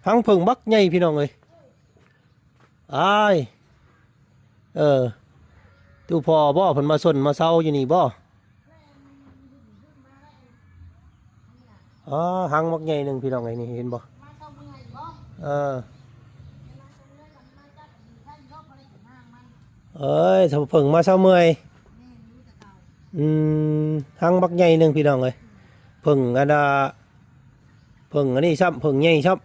หังเพิ่งบักใหญ่พี่น้องเอ้ยอ้ายตู้พ่อบ่เพิ่นมาสนมาเซาอยู่นี่บ่อ๋อหังบักใหญ่หนึงพี่น้องเอ้ยนี่เห็นบ่เออเอ้ยถ้าเพิ่งมาเซาเมื่อยหังบักใหญ่หนึงพี่น้องเอ้ยเพิ่งอันเพิ่งอันนี้ซ้ำเพิ่งใหญ่ซ้ำ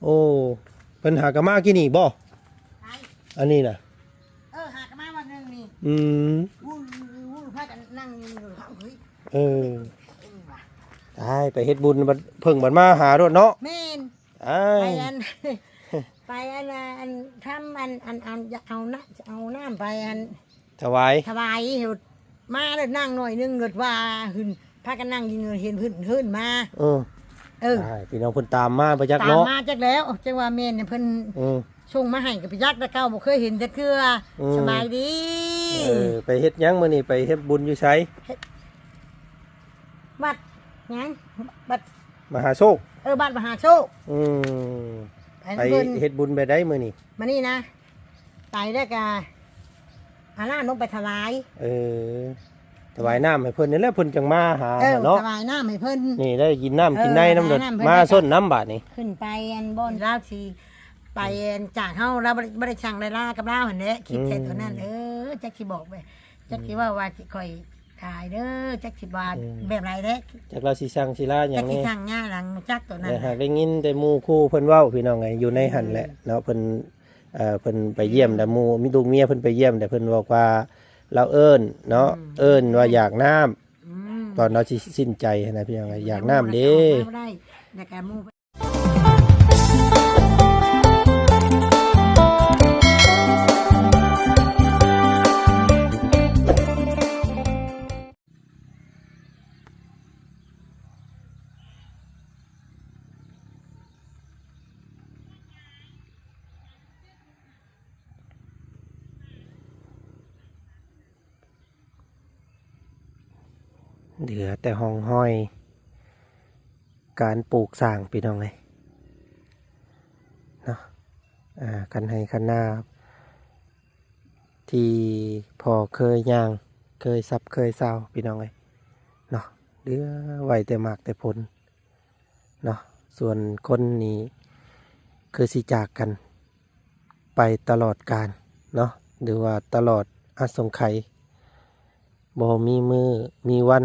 โอ้เป็นหากะมากินนี่บ่อันนี้น่ะหากมาวันนึงนี่วู้พากันนั่งอยู่เฮ้ยได้ไปเฮ็ดบุญบัดเพิ่งบัดมาหารถเนาะแม่นไปอันทำเอาน้ำไปถวายเห็ดมาแล้วนั่งหน่อยนึงเกิดว่าหึนพากันนั่งยิงเห็นหึนมาพี่น้องเพิ่นตามมาประจักษ์เนาะตามมาจักแล้วจังว่าแม่นเพิ่นส่งมาให้กับพี่ยักษ์ตะเก้าบ่เคยเห็นจักเทื่อสบายดีไปเฮ็ดหยังมื้อนี้ไปเฮ็ดบุญอยู่ไสบัดหยังบัดมหาโชคบัดมหาโชคไปเฮ็ดบุญไปได้มื้อนี้มานี่นะไปแล้วก็อาน้าลงไปถวายถวายน้ำให้เพิ่นนี่แหละเพิ่นจังมาหาเนาะถวายน้ำให้เพิ่นนี่ได้กินน้ำกินในน้ำเดือดมาส้นน้ำบาดนี่ขึ้นไปบ่อนราชีไปจากเฮาเราบ่ได้สั่งได้ลากับเราหั่นแหละคิดแค่ตัวนั้นจักสิบอกไปจักสิว่าสิค่อยตายเด้อจักสิบาทแบบไรเด้จักเราสิสั่งสิลาหยังนี่จักสิสั่งหญ้าหลังจักตัวนั้นหากได้ยินแต่หมู่คู่เพิ่นเว้าพี่น้องไงอยู่ในหั่นแหละเนาะเพิ่นไปเยี่ยมแต่หมู่มีลูกเมียเพิ่นไปเยี่ยมแต่เพิ่นบอกว่าเราเอิ้นเนาะเอิ้นว่าอยากน้ำตอนเราสิ้นใจนะพี่น้องอยากน้ำเด้เหลือแต่ห้องห้อยการปลูกสร้างพี่น้องเลยเนาะคันให้คันหน้าที่พอเคยย่างเคยซับเคยเศร้าพี่น้องเลยเนาะเหลือไว้แต่หมากแต่ผลเนาะส่วนคนนี้คือสิจากกันไปตลอดกาลเนาะหรือว่าตลอดอาสงไขยบ่มีมือมีวัน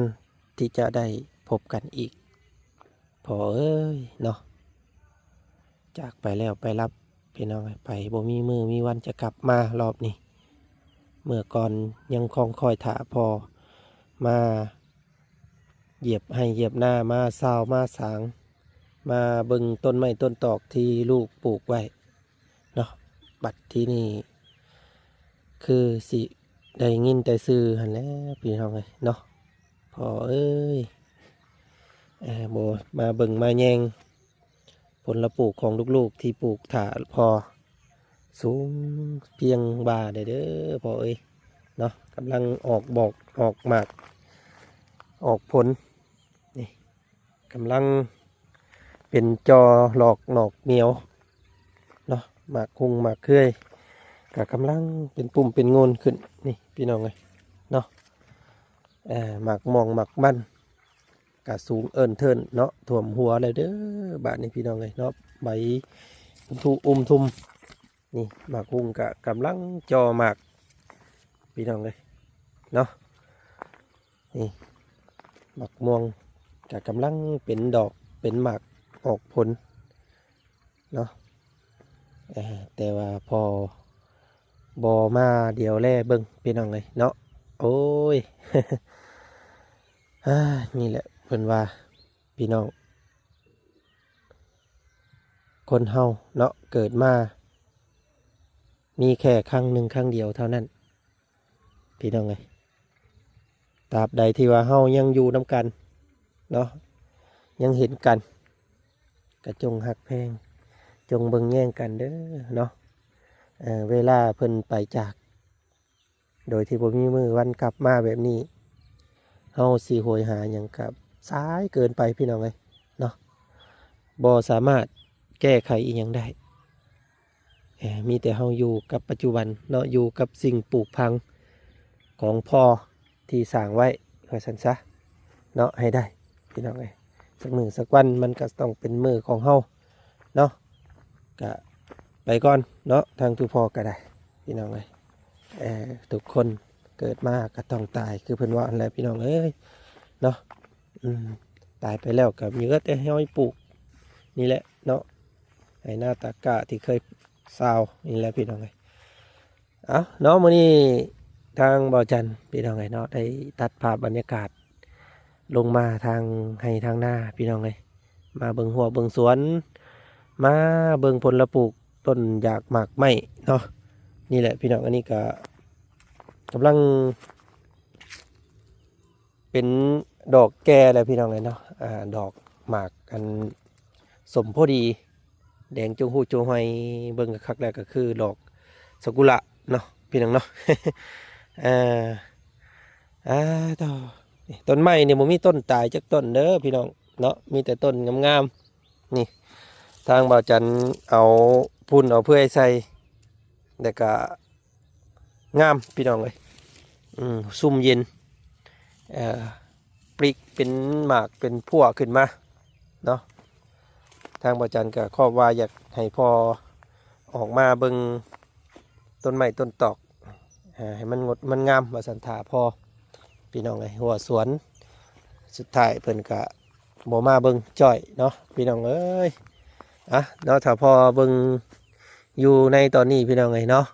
ที่จะได้พบกันอีกพอเนาะจากไปแล้วไปรับพี่น้องไปบ่มีมือมีวันจะกลับมารอบนี้เมื่อก่อนยังคงคอยถาพอมาเหยียบให้เหยียบหน้ามาซาวมาสางมาบึงต้นไม้ต้นตอกที่ลูกปลูกไว้เนาะบัดที่นี่คือสิได้ยินแต่ซื้อหันแล้วพี่น้องเลยเนาะพอโบมาเบิ่งมาแยงผลปลูกของลูกๆที่ปลูกถาพอสูงเพียงบ่าเด้อพอเนาะกำลังออกบอกออกหมากออกผลนี่กำลังเป็นจอหลอกหนอกเหนียวเนาะหมากคุงหมากเคยก็กำลังเป็นปุ่มเป็นโงนขึ้นนี่พี่น้องเลยเนาะหมากมองหมากมันกะสูงเอิญเทินเนาะถ่วมหัวเลยเด้อบาดนี้พี่น้องเลยเนาะใบทุ่มนี่หมากคุงกะกำลังจอหมากพี่น้องเลยเนาะนี่หมากม่วงกะกำลังเป็นดอกเป็นหมากออกผลเนาะแต่ว่าพอบอมาเดี๋ยวแล่เบิ้งพี่น้องเลยเนาะโอ้ย นี่แหละเพิ่นว่าพี่น้องคนเฮาเนาะเกิดมามีแค่ครั้งหนึ่งครั้งเดียวเท่านั้นพี่น้องเลยตราบใดที่ว่าเฮายังอยู่นำกันเนาะยังเห็นกันกระจงหักแพงจงเบิ่งแย่งกันเด้อเนาะเวลาเพิ่นไปจากโดยที่บ่มีมือวันกลับมาแบบนี้เฮาสิโหยหาหยังกับซ้ายเกินไปพี่น้องเอ้ยเนาะ บ่สามารถแก้ไขอีหยังได้มีแต่เฮาอยู่กับปัจจุบันเนาะอยู่กับสิ่งปลูกพังของพ่อที่สร้างไว้ว่าซั่นซะเนาะให้ได้พี่น้องเอ้ยสักมื้อสักวันมันก็ต้องเป็นมื้อของเฮาเนาะก็ไปก่อนเนาะทางทุกพ่อก็ได้พี่น้องเอ้ยทุกคนเกิดมาก็ต้องตายคือเพิ่นว่าอันแหละพี่น้องเอ้ยเนาะตายไปแล้วก็มีแต่เฮาให้ปลูกนี่แหละเนาะไอ้หน้าตากะที่เคยซาวนี่แหละพี่น้องเอ้ยเนาะมื้อนี้ทางบ่อจันพี่น้องเอ้ยเนาะได้ตัดภาพบรรยากาศลงมาทางให้ทางหน้าพี่น้องเอ้ยมาเบิ่งหัวเบิ่งสวนมาเบิ่งผลปลูกต้นหยากหมากไม้เนาะนี่แหละพี่น้องอันนี้ก็กำลังเป็นดอกแก่แล้วพี่น้องเลยเนาะดอกหมากกันสมพอดีแดงจงหูจงหอยเบิ่งคักแล้วก็คือดอกสกุระเนาะพี่น้องเนาะ ต่อต้นไม้เนี่ยมันมีต้นตายจากต้นเด้อพี่น้องเนาะมีแต่ต้นงามๆนี่ทางบ่าวจันเอาพุ่นเอาเพื่อให้ใส่แต่ก็งามพี่น้องเลยซุ่มเย็นปลีกเป็นหมากเป็นพั่วขึ้นมาเนาะทางบ่าวจันก็ครอบว่าอยากให้พอออกมาเบิ่งต้นไม้ต้นตอกให้มันงดมันงามมาสันถาพอพี่น้องเลยหัวสวนสุดท้ายเพิ่นก็บ่มาเบิ่งจ่อยเนาะพี่น้องเอ้ยเนาะถ้าพอเบิ่งอยู่ในตอนนี้พี่น้องเลยเนาะ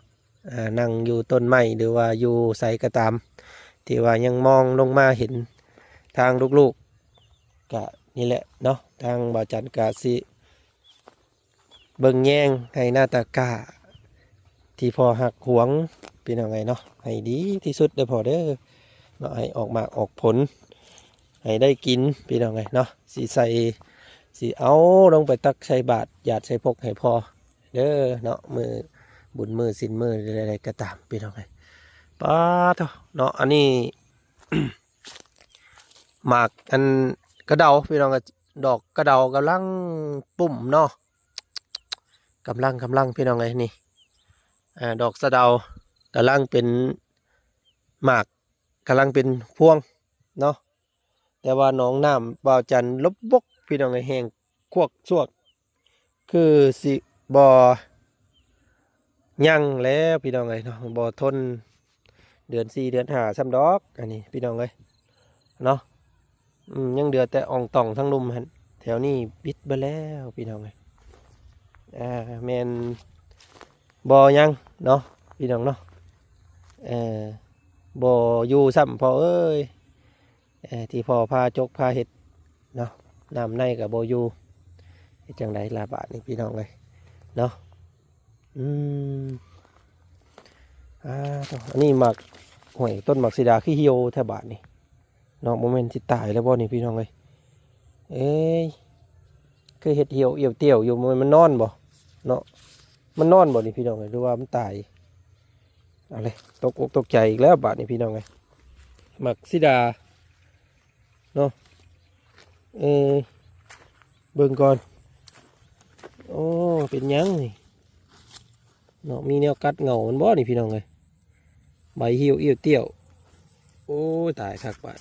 นั่งอยู่ต้นไม้หรือว่าอยู่ไสก็ตามที่ว่ายังมองลงมาเห็นทางลูกๆก็นี่แหละเนาะทางบ่าวจันกะสิเบิ่งแยงให้หน้าตากาที่พอหักหวงพี่น้องไงเนาะให้ดีที่สุดเด้อพอเด้อเนาะให้ออกมาออกผลให้ได้กินพี่น้องไงเนาะสีใส่สีเอาลงไปตักใส่บาตรหยาดใส่พกให้พอเด้อเนาะมือบุญมือสินมืออะไรก็ตามพี่น้องไงป้าเถอะเนาะอันนี้ หมากอันกระเดาพี่น้องดอกกระเดากำลังปุ่มเนาะกำลังพี่น้องไงนี่ดอกสะเดากำลังเป็นหมากกำลังเป็นพวงเนาะแต่ว่าน้องน้ำบ่าวจันลบบกพี่น้องไงแห้งควกสวกคือสิบ่ยั่งแล้วพี่น้องไงเนาะบ่ทนเดือน4เดือน5ซ้ำดอกอันนี้พี่น้องไงเนาะยังเดือดแต่อ่องต่องทั้งนุ่มหันแถวนี้ปิดไปแล้วพี่น้องไงแมนบ่ยังเนาะพี่น้องเนาะบ่อยู่ซ้ำพอเอ้ยที่พอพาจกพาเห็ดเนาะน้ำในกับบ่อยู่จังไดลาบาทนี่พี่น้องเลยเนาะอันนี้หมักหวยต้นหมักสีดาขี้เหี่ยวแถวบาทนี่เนาะโมเมนต์ที่ตายแล้วบ่นี่พี่น้องเลยคือเห็ดเหี่ยวเอี่ยวเตี่ยวอยู่มันนอนบ่เนาะมันนอนบ่นี่พี่น้องเลยหรือว่ามันตายอะไรตกอกตกใจอีกแล้วบาทนี่พี่น้องเลยหมักสีดาเนาะเบิ่งก่อนโอ้เป็นยังนี่เนาะมีแนวกัดเงามันบ่นี่พี่น้องเลยใบเหี่ยวเอี่ยวเตี่ยวโอ้ตายคักบาด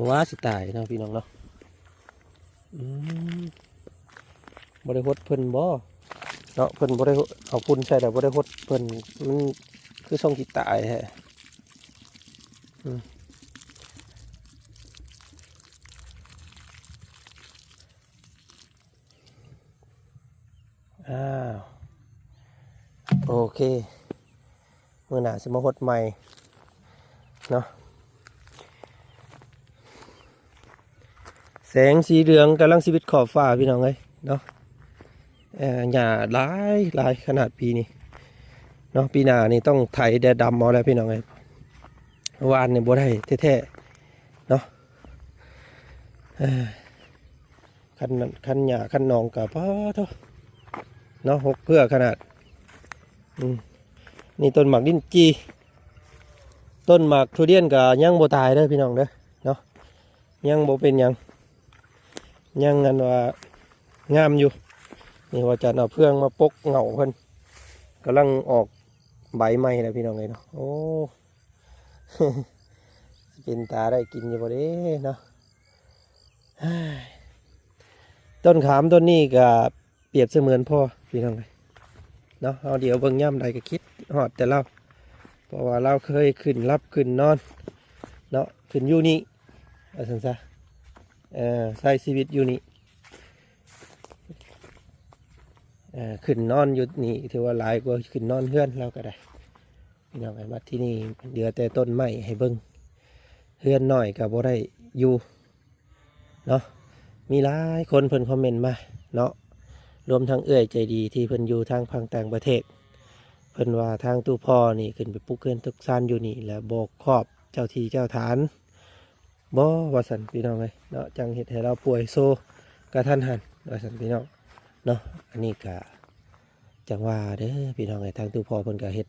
ว้าสิตายเนาะพี่น้องเนาะบริหดเพิ่นบ่เนาะเพิ่นบริเอาพุ่นใช่แต่บริหดเพิ่นมันคือส่งจิตตายแฮะโอเคเมื่อหนาสมาหดใหม่เนาะแสงสีเหลืองกำลังชีวิตขอบฟ้าพี่น้องเลยเนาะหญ้าหลายขนาดปีนี้เนาะปีหน้านี่ต้องไถแดดดำเอาแล้วพี่น้องเลยวานเนี่ยบ่ได้แท้ๆเนาะคันหญ้าคันหนองกับพ่อเท่าเนาะหกเพื่อขนาดนี่ต้นหมากลิ้นจีต้นหมากทุเรียนกับยังโบตายเด้อพี่น้องเด้อเนาะ ยังบ่เป็นหยังยังอันว่างามอยู่นี่ว่าจะเอาเพื่องมาปกเหงาเพิ่นกำลังออกใบใหม่แล้วพี่น้องเลยเนาะโอ้ เป็นตาได้กินอยู่บ่เด้เนาะ ต้นขามต้นนี้ก็เปรียบเสมือนพ่อพี่น้องเลยเนาะเอาเดี๋ยวเบิ่งย่ำใดก็คิดฮอดแต่เราเพราะว่าเราเคยขึ้นรับขึ้นนอนเนาะขึ้นอยู่นี่เอาซั่นซะใช้ชีวิตอยู่นี่ขึ้นนอนอยู่นี่ถือว่าหลายกว่าขึ้นนอนเฮือนเราก็ได้พี่น้องไอ้มาที่นี่เดือแต่ต้นไม้ให้เบิ่งเฮือนน้อยก็บ่ได้อยู่เนาะมีหลายคนเพิ่นคอมเมนต์มาเนาะรวมทั้งเอื้อยใจดีที่เพิ่นอยู่ทางพังต่างประเทศเพิ่นว่าทางตู้พ่อนี่ขึ้นไปปลูกเรือนทุกซานอยู่นี่แล้วบอกครอบเจ้าที่เจ้าฐานบ่ว่าซั่นพี่น้องเอ้ยเนาะจังเฮ็ดให้เราป่วยโซกระทันหันว่าซั่นพี่น้องเนาะอันนี้ก็จังว่าเด้อพี่น้องเอ้ยทางตู้พ่อเพิ่นก็เฮ็ด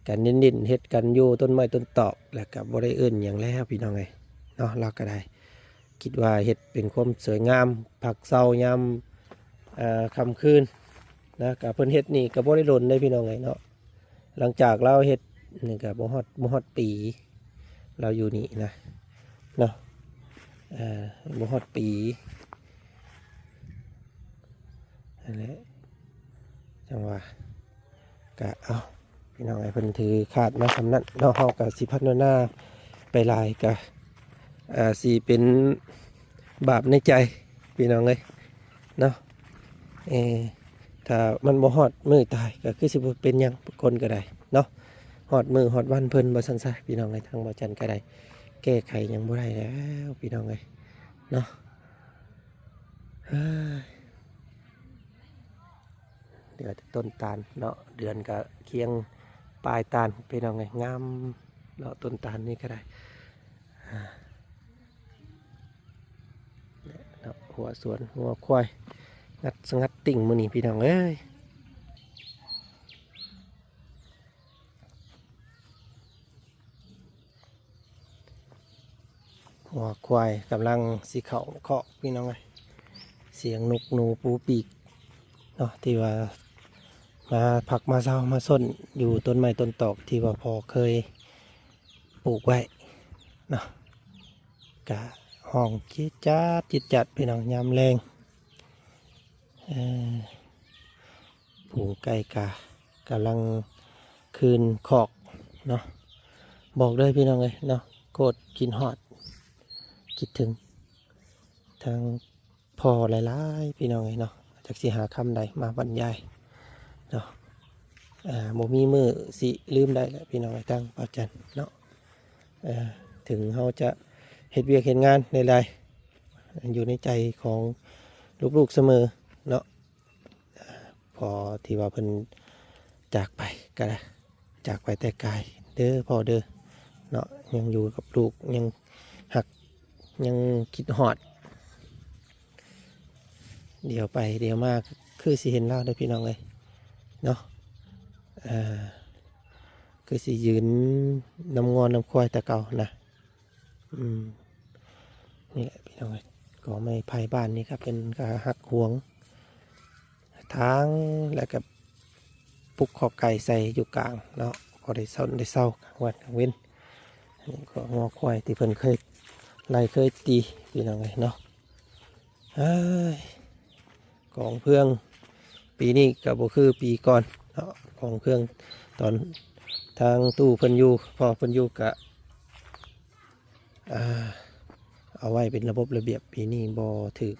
กันนิดๆเฮ็ดกันอยู่ต้นไม้ต้นตอกแล้วก็บ่ได้เอิ้นหยังแล้วพี่น้องเอ้ยเนาะเราก็ได้คิดว่าเฮ็ดเป็นความสวยงามผักเซายามค่ำคืนนะกับเพิ่นเฮ็ดนี่ก็บ่ได้โดนได้พี่น้องไงเนาะหลังจากเราเฮ็ดนี่ก็บ่ฮอดปีเราอยู่นี่นะเนาะบ่ฮอดปีนั่นแหละจังว่าก็เอาพี่น้องไอ้เพิ่นถือขาดมาสำนั้นเนาะเฮาก็สิพัฒนาไปหลายก็สิเป็นบาปในใจพี่น้องเลยเนาะถ้ามันบ่ฮอดมือตายก็คือสิบ่เป็นหยังคนก็ได้เนาะฮอดมือฮอดวันเพิ่นบ่ซั่นซะพี่น้องเลยทางบ่จันก็ได้แก้ไขหยังบ่ได้แล้วพี่น้องเลยเนาะเดือนต้นตาลเนาะเดือนก็เคียงปลายตาลพี่น้องเลยงามเนาะต้นตาลนี่ก็ได้หัวสวนหัวควายงัดสงัดติ่งมือนี่พี่น้องเอ้ยหัวควายกำลังสีเขาเคาะพี่น้องเอ้ยเสียงนกหนูปูปีกเนาะที่ว่ามาผักมาเศร้ามาส้นอยู่ต้นไม้ต้นตอกที่ว่าพอเคยปลูกไว้เนาะกะห้องจิตจัดพี่น้องยามแรงผูไก่กำลังคืนขอกเนาะบอกเลยพี่น้องเลยเนาะโคตรกินฮอดคิดถึงทางพ่อหลายๆพี่น้องเลยเนาะจากสิหาคำใดมาบรรยายเนาะโมมีมือสิลืมได้แหละพี่น้องเลยตั้งปาจันเนาะถึงเขาจะเฮ็ดเวียกเฮ็ดงานใดๆอยู่ในใจของลูกๆเสมอเนาะพอที่ว่าเพิ่นจากไปก็ได้จากไปแต่กายเด้อพ่อเด้อเนาะยังอยู่กับลูกยังหักยังคิดฮอดเดี๋ยวไปเดี๋ยวมาคือสิเห็นเล่าได้พี่น้องเลยเนาะคือสิยืนน้ำงอนน้ำควายแต่เก่านะนี่แหละพี่น้องก็ไม่ภายบ้านนี่ครับเป็นกระหักห่วงทางแล้วกับปุกขอบไก่ใส่อยู่กลางเนาะก็ได้เศร้ากลางวันกลางเว้นนี่ก็งอควายที่เพิ่นเคยไล่เคยตีพี่น้องเลยเนาะกองเพื่องปีนี้กับบ่คือปีก่อนเนาะกองเพื่องตอนทางตู้เพิ่นอยู่พอเพิ่นอยู่กะเอาไว้เป็นระบบระเบียบปีนี้บ่ถือ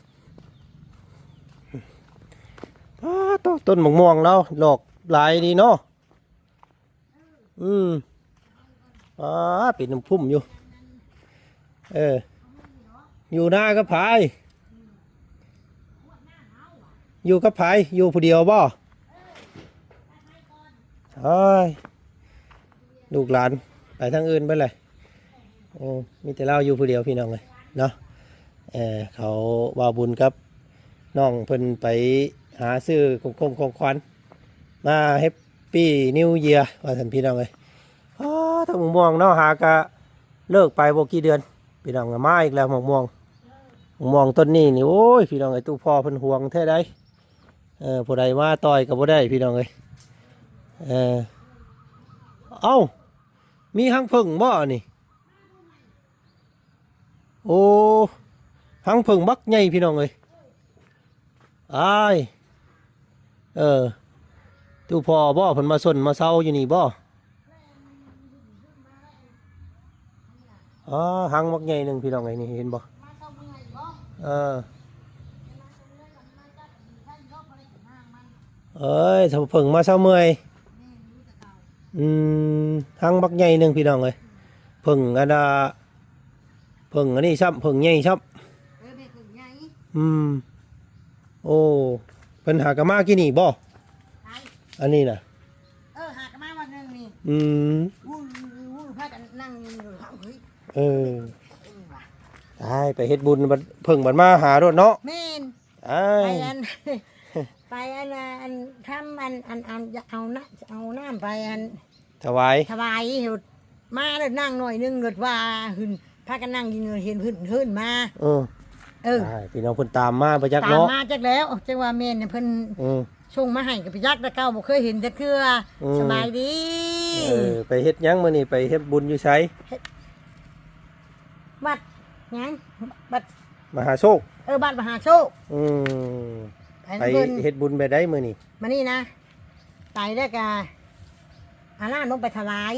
ต้นมะม่วงเราดอกหลายดีเนาะเป็นน้ำพุ่มอยู่อยู่หน้ากับไผอยู่กับไผอยู่ผู้เดียวบ่ลูกหลานไปทางอื่นไปเลยมีแต่เราอยู่ผู้เดียวพี่น้องเลยเนาะเขาบ่าวบุญครับน้องเพิ่นไปหาซื้อของขวัญมาแฮปปี้นิวเยียร์ว่าท่านพี่น้องเลยทั้งมองเนาะหากะเลิกไปบ่กี่เดือน พี่น้องก็มาอีกแล้วมะม่วงต้นนี้นี่โอ้ยพี่น้องไอ้ตู้พ่อเพิ่นห่วงแท้ได้ผู้ใดมาต่อยก็บ่ได้พี่น้องเอ้ยเอ้ามีหังผึ่งบ่นี่โอ้หังผึ่งบักใหญ่พี่น้องเอ้ยอ้ายตู้พ่อบ่เพิ่นมาสนมาเซาอยู่นี่บ่หังบักใหญ่หนึงพี่น้องเอ้ยนี่เห็นบ่ถ้าเพิ่งมาเช้าเมื่อยหังบักใหญ่หนึ่งพี่น้องเลยเพิ่งอันนี้ช้ำเพิ่งใหญ่ช้ำโอ้เป็นหากะมากี่นี่บ่อันนี้น่ะหากะมาวันนึงนี่วู้พากันนั่งอยู่เฮ้ยได้ไปเฮ็ดบุญเพิ่งบัดมาหารถเนาะแม่นไปอันทำเอาน้ำไปถวายเห็ดมาแล้วนั่งหน่อยนึงเกิดว่าหึนพากันนั่งยินเห็นหึนมาพี่น้องเพิ่นตามมาประจักษ์เนาะตามมาจักแล้วจังว่าแม่นเพิ่นส่งมาให้กับพี่ยักษ์ตะเก้าบ่เคยเห็นจักเทื่อสบายดีไปเฮ็ดหยังมื้อนี้ไปเฮ็ดบุญอยู่ไสวัดหยังบัดมหาโชคบัดมหาโชคไปเฮ็ดบุญไปได้มื้อนี้มานี่นะไปแล้วก็อาน้ำลงไปถวาย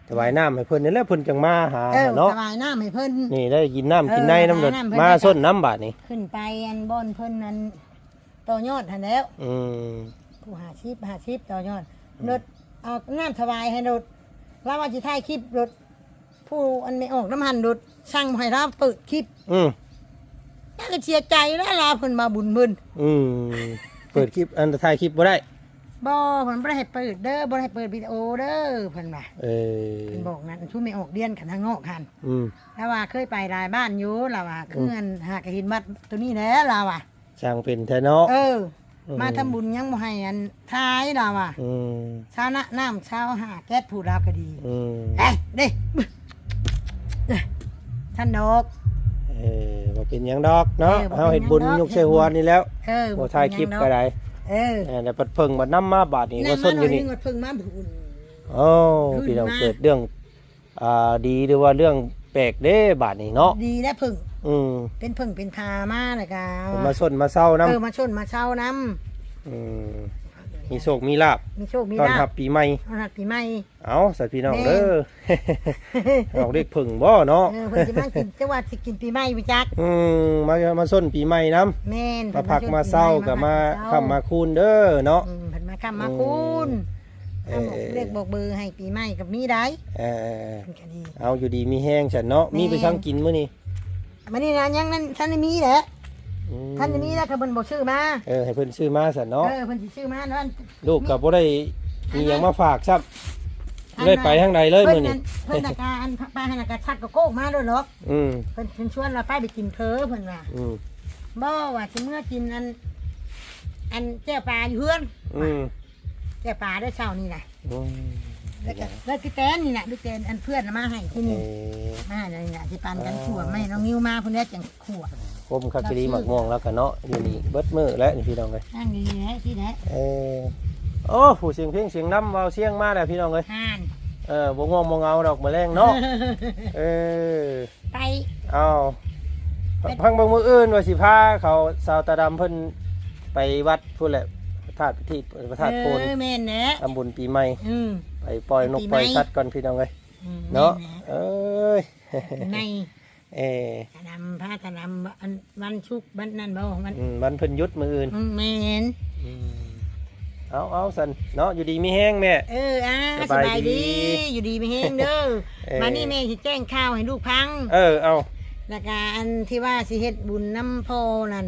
ถวายน้ำให้เพิ่นนี่แหละเพิ่นจังมาหาเนาะถวายน้ำให้เพิ่นนี่ได้กินน้ำกินในน้ำเดือดมาส้นน้ำบาดนี่ขึ้นไปบ่อนเพิ่นนั้นต่อยอดทันแล้วผู้หาชีพต่อยอดรถเอาน้ำถวายให้รถแล้วว่าสิถ่ายคลิปรถผู้อันไม่ออกน้ำหันรถช่างให้เราเปิดคลิปน่าจะเสียใจแล้วลาเพิ่นมาบุญเพิ่นเปิดคลิปอันถ่ายคลิปบ่ได้บ่เพิ่นบ่ได้ให้เปิดเด้อบ่ได้ให้เปิดวิดีโอเด้อเพิ่นว่าเพิ่นบอกนั้นชูไม่ออกเดียนกันทางงอกหันแล้วว่าเคยไปหลายบ้านอยู่แล้วว่าคืออันหากเห็นวัดตัวนี้แหละเราว่าช่างเป็นแท้เนาะมาทำบุญยังบ่ให้อันท้ายเราว่าชาวน้ำชาวหาแก๊สผู้รับก็ดีเด้ท่านดอกบ่เป็นหยังดอกเนาะเฮาเฮ็ดบุญยกใส่หัวนี่แล้วบ่ถ่ายคลิปก็ได้แต่ปัดเพิ่งบัดนำมาบาดนี้ว่าส้นอยู่นี่เพิ่งมาบุญพี่น้องเกิดเรื่องดีหรือว่าเรื่องแปลกเด้บาดนี้เนาะดีแล้วเพิ่งเป็นเพิ่งเป็นพามาแล้วก็มาส้นมาเศร้านำมาชนมาเช้านำมีโชคมีลาภตอนรับปีใหม่เอาสัตว์พี่น้องเด้อออกเด็กผึ่งบ่เนาะเพิ่นสิมากินจังหวัดสิกินปีใหม่พี่จักมาส้นปีใหม่นำแม่นมาพักมาเศร้ากับมาค่ำมาคูณเด้อเนาะเพิ่นมาค่ำมาคูณเรียกบอกเบอร์ให้ปีใหม่กับมีได้เอาอยู่ดีมีแห้งฉันเนาะมีไปสั่งกินมื้อนี้มื้อนี้นะยังนั้นท่านมีแหละท่านนี้แล้วก็เพิ่นบ่ซื้อมาให้เพิ่นซื้อมาซั่นเนาะเพิ่นสิซื้อมานั่นลูกก็บ่ได้มีหยังมาฝากซับได้ไปทางใดเลยมื้อนี้เพิ่นน่ะกอันปลาให้น่ะก็ชักก็โกกมาด้วยเนาะเพิ่นชวนเราไปกินเพ้อเพิ่นว่าบ่ว่าสิเมื่อกินอันแก้วปลาอยู่เฮือนแก้วปลาได้เช้านี่น่ะแล้วพี่แตนนี่น่ะพี่แตนอันเพื่อนมาให้ที่นี่มานี่น่ะสิปันกันขั่วไม่น้องนิ้วมาเพิ่นได้จังขั่วคมคักดีหมักม่วงแล้วกันเนาะอยู่นี่เบิดมือแล้วนี่พี่น้องเลยนั่งดีๆนะที่ไหนโอ้ผู้เสียงเพลงเสียงน้ำเบาเสียงมาแล้วพี่น้องเลยบ่ง่วงบ่เงาดอกมะแรงเนาะไปเอาพังบางมืออื่นว่าสิพาเขาสาวตาดำเพิ่นไปวัดพูดแหละพระธาตุที่พระธาตุโพนแม่นแหละทำบุญปีใหม่ไปปล่อยนกปล่อยสัตว์ก่อนพี่น้องเลยเนาะในนำพาจะนำวันชุกวันนั่นบ่วันเพิ่นยุดมืออื่นแม่นเอาสันเนาะอยู่ดีมีแห้งแม่สบายดีอยู่ดีมีแห้งเด้อมานี่แม่สิแจ้งข่าวให้ลูกพังเอาแล้วก็อันที่ว่าสิเฮ็ดบุญน้ำพ่อนั่น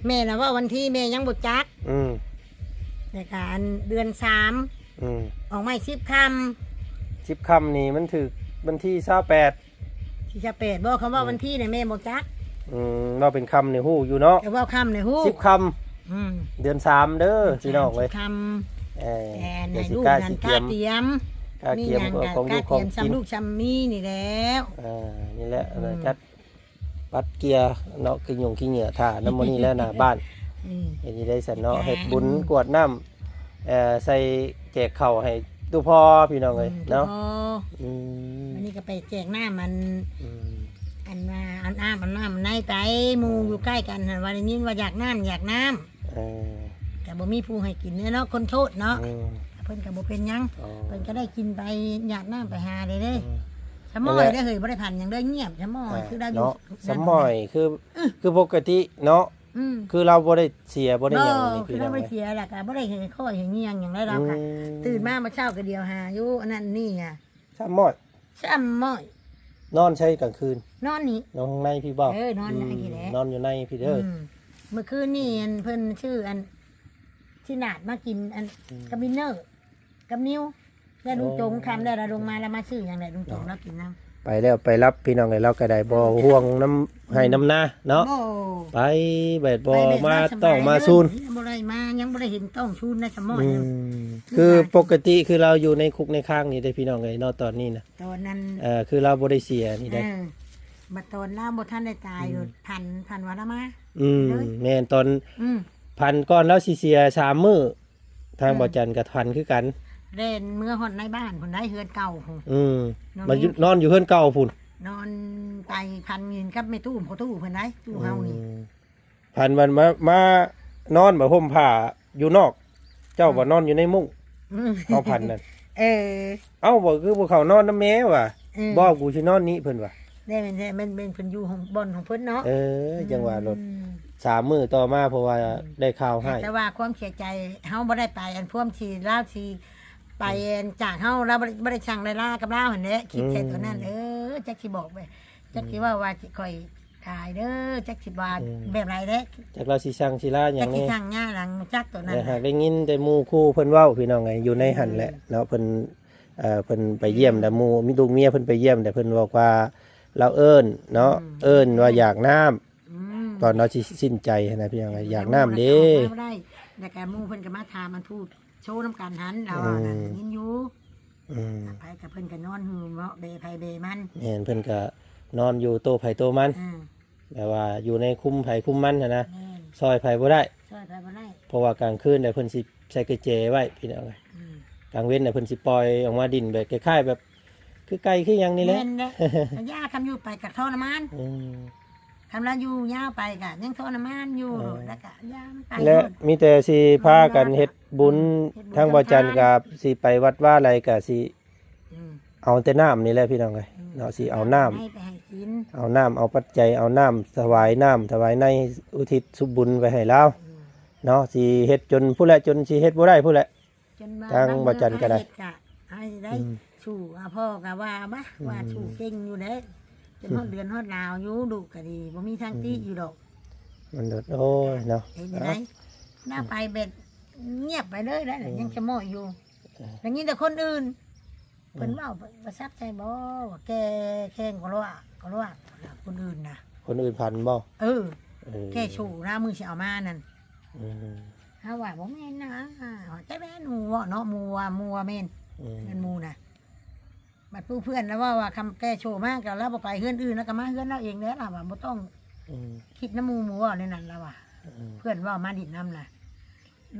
แม่น่ะว่าวันที่แม่ยังบ่จักแล้วก็อันเดือน3ออกมา10 ค่ำนี่มันถึกวันที่28ที่จะเป็ดบอกคำว่าวันที่เนี่ยแม่บอกจักเราเป็นคำในหู้อยู่เนาะว่าคำในหู้10 ค่ำเดือน3เด้อพี่น้องเลย10 ค่ำในลูกนั่นกาเตรียม กา มี เกียม หยัง ของ ก็ ลู กาก ของ เทียม กิน ซ้ำลูกซ้ำมีนี่แล้ว นี่แหละจัดปัดเกียร์เนาะกินหยงขี้เหงื่อถ่าน้ำมันนี่แล้วหน้าบ้าน เฮ็ดได้สันเนาะเฮ็ดบุญกวดน้ำใส่แจกข้าวให้ตู้พ่อพี่น้องเอ้ยเนาะ วันนี้ก็ไปแจกหน้ามัน อืม อันว่าอันน้ำมันในไปหมู่อยู่ใกล้กันหั่นว่าได้ยินว่าอยากน้ำ เออ แต่บ่มีผู้ให้กินเนาะคนโทษเนาะ อืม เพิ่นก็บ่เป็นหยัง อ๋อ เพิ่นก็ได้กินไปอยากน้ำไปหาเด้ อืม สมอยได้เฮ้ยบ่ได้พันหยังได้เงียบสมอยคือได้อยู่ เนาะสมอยคือปกติเนาะ อืม คือเราบ่ได้เสียบ่ได้หยัง บ่ นี่ คื พี่ อ น้ เรา อง บ่ เอ้ย เสียแหละก็บ่ได้เห็นข้อเห็นเงียงหยังได้รับก็ตื่นมาเช้าก็เดียวหาอยู่อันนั้นนี่อ่ะ สมอย ซ้ำมอย นอนใช้กลางคืน นอนนี่ นอนข้างในพี่บ่ นอนในนี่แหละ นอนอยู่ในพี่เด้อ เมื่อคืนนี่อันเพิ่นชื่ออันที่นาดมากินอันกับมินเนอร์กับนิ้วแล้วลุงจงคำได้ละลงมาแล้วมาชื่ออย่างไรลุงจงแล้วกินน้ำ ไปแล้วไปรับพี่น้องเลยเราก็ได้บ่ห่วงน้ำให้น้ำหน้าเนาะ โอ้ ไปเบ็ดบ่ ไปแบบ มา สบย ต้องมาซูน ยังบ่ได้มายังบ่ได้เห็นต้องชูนในสมอง อื ยัง มคือปกติคือเราอยู่ในคุกในข้างนี่ได้พี่น้องเลยเนาะตอนนี้นะ ตอนนั้น คือเราบ่ได้เสียนี่ได้ บัดตอนล่าบ่ท่านได้ตายโดดพันวันละมา แม่นตอน อืม พันก้อนแล้วสิเสีย3มื้อทางบ่จันทร์ก็ทันคือกัน เล่นเมื่อฮอดในบ้านคนได้เฮือนเก่าพุ่น มาอยู่นอนอยู่เฮือนเก่าพุ่น นอนไปพันเงินกับแม่ตู้มเขาตู้เพิ่นได้ตู้เฮานี่ พันวันมานอนบ่ห่มผ้าอยู่นอก เจ้าบ่นอนอยู่ในมุ้ง เอาพันนั่น เออ เอ้าบ่คือบ่เข้านอนนำแม่ว่ะบ่กูสินอนนี้เพิ่นว่ะ ได้เป็นเพิ่นอยู่ของบ่อนของเพิ่นเนาะ จังหวะรถ3มื้อต่อมาเพราะว่าได้ข่าวให้ แต่ว่าความเสียใจเฮาบ่ได้ไปอันพ่วมที่ลาวที่ไปจากเฮาเราบ่ได้สั่งได้ลากับลาวหั่นแหละคิดแค่ตัวนั้นจักสิบอกไปจักสิว่าสิค่อยตายเด้อจักสิบาทแบบไรเด้ จากเราสิสั่งสิลาหยั จัก ง สิ นี้ สั่งหญ้าหลังจักตัวนั้น แต่หากได้ยินแต่หมู่คู่เพิ่นเว้าพี่น้องไงอยู่ในหันแหละเนาะเพิ่นไปเยี่ยมแต่หมู่มีลูกเมียเพิ่นไปเยี่ยมแต่เพิ่นบอกว่าเราเอิ้นเนาะเอิ้นว่าอยากน้ำตอนเราสิสิ้นใจนะพี่น้องอยากน้ำเด้ บ่ได้แต่ก็หมู่เพิ่นก็มาถามมันพูดโชว์น้ำกันหันเราอ่ะนั่นยินอยู่ไปกับเพิ่นก็นอนหือเนาะเบไผเบมัน แม่นเพิ่นก็นอนอยู่โตไผโตมันแบบว่าอยู่ในคุมไผคุมมันนะ แม่น ซอยไผบ่ได้ ช่วยไปบ่ได้ เพราะว่ากลางคืนเนี่ยเพิ่นสิใส่กระเจไว้พี่น้องกลางเว้นเนี่ยเพิ่นสิปล่อยออกมาดินแบบคล้ายๆแบบคือไก่คือหยังนี่แหละ แม่นเด้ย่าคำอยู่ไปกับทรมานคำละอยู่ยาวไปก็ยังทรมานอยู่แล้วก็ย่าไป และมีแต่สิพากันเฮ็ดบุญทางบ่จันทร์กับสิไปวัดว่าอะไรก็สิเอาแต่น้ำนี่แหละพี่น้องเอ้ยเนาะสิเอาน้ำ ให้ไปให้กิน เอาน้ำเอาปัจจัยเอาน้ำถวายน้ำถวายในอุทิศสุบุญไปให้เราเนาะสิเฮ็ดจนผู้ละจนสิเฮ็ดบ่ได้ผู้ละ จน ทางบ่จันทร์ก็ได้ ให้ได้ชูพ่อก็ว่าบ้าว่าชูเก่งอยู่เด้จนฮอดเดือนฮอดหนาวอยู่ดุก็ดีบ่มีทางตีอยู่ดอก มันโดดโอ้ยเนาะ เห็นไหมหน้าไปเบ็ดเงียบไปเลยแล้วยังจะมอยอยู่อย่างนี้แต่คนอื่นเพิ่นเว้าประทับใจบ่ว่าแกแข่งก็รู้ว่าคนอื่นน่ะ คนอื่นพันบ่ แค่ชูหน้ามือสิเอามานั่น ม เฮาว่าบ่แม่นนะใจแม่นหมู่เนาะหมู่ว่าแม่นนั่นหมู่น่ะบัดผู้เพื่อนแล้วว่าคำแก้โชว์มากก็แล้วบ่ไปเฮือนอื่นแล้วก็มาเฮือนเราเองแล้วล่ะว่าบ่ต้องคิดน้ำหมู่ว่าในนั้นแล้วว่าเพื่อนว่ามาดิดน้ำน่ะ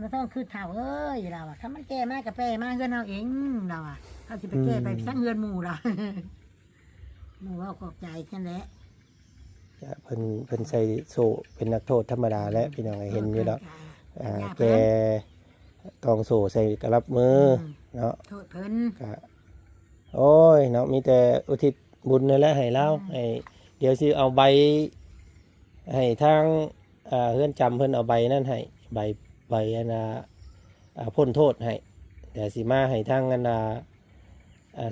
บ่ต้องคือเฒ่าเอ้ยเราว่าถ้ามันแก้มากก็แป้มาเฮือนเฮาเองเราว่าเขาสิไปแก้ไปทั้งเฮือนหมู่ล่ะ หมู่ว่าขอบใจแค่นั้นแหละ จะเพิ่นใส่โซ่เป็นนักโทษธรรมดาและพี่น้องเห็นอยู่แล้วแกต้องโซ่ใส่กระลับมือเนาะ โทษเพิ่น ก็โอ้ยเนาะมีแต่อุทิศบุญนั่นแหละให้เราให้เดี๋ยวสิเอาใบให้ทางเฮือนจำเพิ่นเอาใบนั่นให้ใบอันพ้นโทษให้เดี๋ยวสิมาให้ทางอัน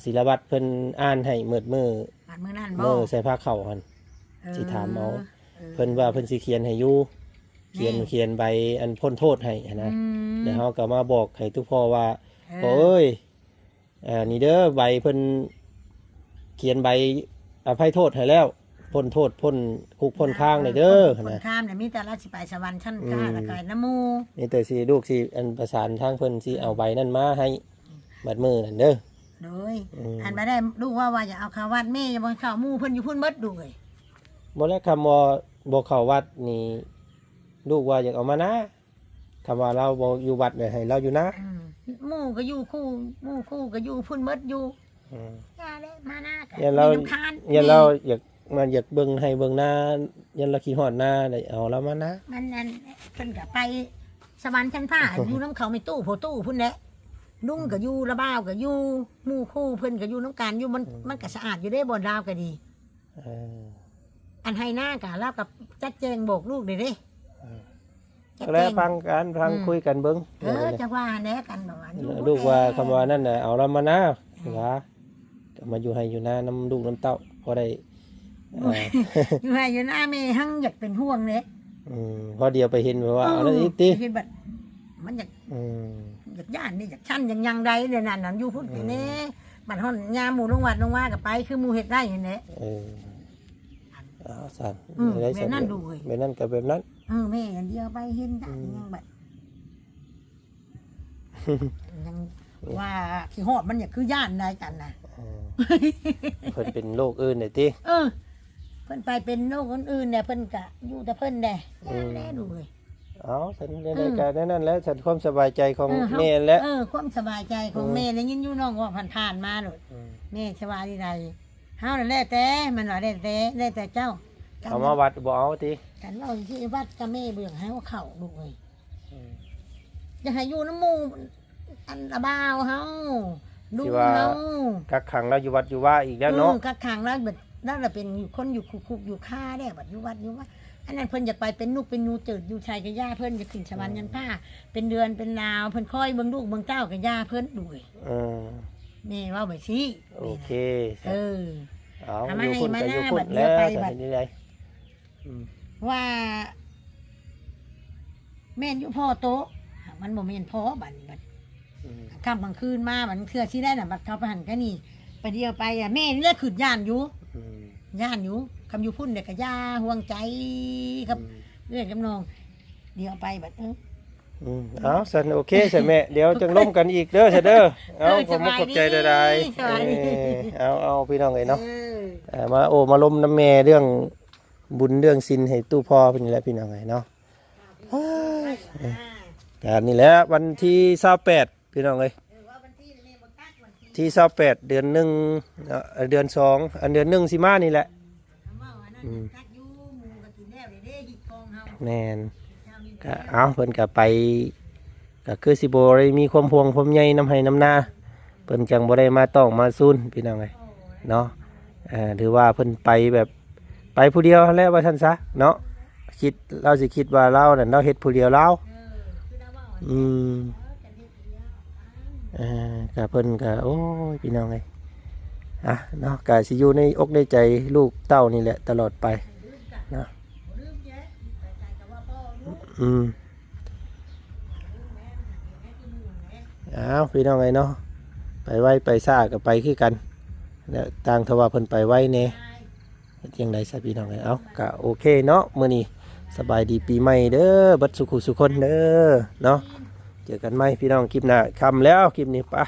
ศิลวัตรเพิ่นอ่านให้มืดมือ บัดมื้อนั้นบ่ มือใส่ผ้าเข่าหั่นสิถามเอาเพิ่นว่าเพิ่นสิเขียนให้อยู่เขียนใบอันพ้นโทษให้นะเดี๋ยวเฮาก็มาบอกให้ทุกพ่อว่าโอ้ยนี่เด้อใบเพิ่นเขียนใบอภัยโทษให้แล้วพ้นโทษพ้นคุกพ้นข้างได้เด้อ พ้น นะ ข้ามเนี่ยมีแต่ราสิไปสวรรค์ชั้นกล้าแล้วก็น้ำมู นี่แต่สิลูกสิอันประสานทางเพิ่นสิเอาใบนั้นมาให้บัดมือนั่นเด้อ โดยอันบ่ได้ลูกว่าอย่าเอาเข้าวัดแม่อย่าบ่เข้าหมู่เพิ่นอยู่พุ่นเบิดดูเลย บ่แล้วคำว่าบ่เข้าวัดนี่ลูกว่าอยากเอามานะคำว่าเราบ่อยู่วัดเนี่ยให้เราอยู่นะ หมู่ก็อยู่คู่หมู่คู่ก็อยู่พุ่นเบิดอยู่ อืม อย่าได้มาหน้ากัน อย่าเรา มีน้ำค้าน อย่าเราอยากมาอยากเบิ่งให้เบิ่งหน้ายันเราขี้ฮอดหน้าได้เอาเรามานะ มันนั่นเพิ่นก็ไปสวรรค์ชั้นฟ้า อยู่น้ำเขาไม่ตู้โพตู้พุ่นแหละลุงก็อยู่ระบ้าวก็อยู่หมู่คู่เพิ่นก็อยู่น้ำกันอยู่มันก็สะอาดอยู่ได้บ่ดาวก็ดี เออ อันให้หน้ากะเล่ากับจัดแจงโบกลูกเด้เด้จัด แล้ แจ ว ง ฟังกันฟังคุยกันเบิ่ง จะว่าแหน่กันแบบว่าอยู่ ลูกว่าคำว่านั่นน่ะเอาเรามานะว่าจะมาอยู่ให้อยู่หน้าน้ำลูกน้ำเต้าพอได้เอ่อ อยู่ให้อยู่หน้าแม่หั่งอยากเป็นห่วงเด้ พอเดียวไปเห็นว่าเอานั่นอีกติ เห็นบัดมันอยาก อืม อยากย่านนี่อยากชั้นยังใดเด้นั่นน่ะอยู่พุ่นแน่บัดฮ้อนยามหมู่ลงวัดลงว่าก็ไปคือหมู่เฮ็ดได้เห็นแหละ เอาสั่น แบบนั้นดูเว้ย แบบนั้นกับแบบนั้น แม่อย่างเดียวไปเห็นได้ยังบัดยังว่าขี้ฮอดมันอยากคือย่านใดกันน่ะ เพิ่นเป็นโรคอื่นได้ติ เพิ่นไปเป็นโรคคนอื่นเนี่ยเพิ่นกะอยู่แต่เพิ่นแด่แน่ดูเลย เอาฉันในรายการนั่นแล้วฉันความสบายใจของแม่แล้ว ความสบายใจของแม่ได้ยินอยู่น้องว่าผ่านมาโลดแม่สบายดีใดเฮานั่นแหละแต่มันว่าได้แต่เจ้า เอามาวัดบ่เอาติ กันเราที่วัดกับแม่เบื่อให้ว่าเข้าดูเลยอย่าให้อยู่น้ำหมู่อันละบ่าวเฮาดูเฮา กักขังเราอยู่วัดอยู่ว่าอีกแล้วเนาะ กักขังแล้วแบบนั่นแหละเป็นอยู่คนอยู่คุกอยู่ค่าได้บัดอยู่วัดอยู่ว่าอันนั้นเพิ่นอยากไปเป็นลูกเป็นนูเจิดอยู่ชายกับย่าเพิ่นจะขึ้นสวรรค์ยันผ้าเป็นเดือนเป็นลาวเพิ่นคอยเบิ่งลูกเบิ่งเต้ากับย่าเพิ่นด้วยแม่ว่าไปสิ โอเค เอา อยู่คนก็อยู่คนแล้วแต่นี่ได ว่าแม่นอยู่พ่อโตมันบ่แม่นพ่อบัดค่ำกลางคืนมาบัดเทื่อสิได้น่ะบัดเขาไปหันกันนี่ไปเดียวไปอ่ะแม่นี่แหละขึ้นย่านอยู่คำอยู่พุ่นเด็กกับย่าห่วงใจครับเรื่องจำนองเดี๋ยวไปบัดเอาสันโอเคใช่แม่เดี๋ยวจังล้มกันอีกเด้อใช่เด้อเอาผมขอบใจใดๆเอาพี่น้องเนาะมามาล้มน้ำแม่เรื่องบุญเรื่องศีลให้ตู้พ่อเป็นนี่แหละพี่น้องเนาะการนี่แหละวันที่28พี่น้องที่28เดือน1เดือน2อันเดือน1สิมานี่แหละแม่นก็เอาเพิ่นก็ไปก็คือสิบ่ได้มีความห่วงความใยน้ำให้น้ำหน้าเพิ่นจังบ่ได้มาต้องมาซุนพี่น้องเนาะหรือว่าเพิ่นไปแบบไปผู้เดียวแล้วว่าซั่นซะเนาะคิดเราสิคิดว่าเรานั่นเราเฮ็ดผู้เดียวเราก็เพิ่นก็โอ้ยพี่น้องเนาะก็สิอยู่ในอกในใจลูกเต้านี่แหละตลอดไปเนาะพี่น้องเนาะไปไว้ไปซ่าก็ไปคือกันแล้วต่างทว่าเพิ่นไปไว้แน่ยังไดซะพี่น้องเอาก็โอเคเนาะมื้อนี้สบายดีปีใหม่เด้อบัดสุขุสุคนเด้อเนาะเจอกันใหม่พี่น้องคลิปหน้าค่ำแล้วคลิปนี้ปะ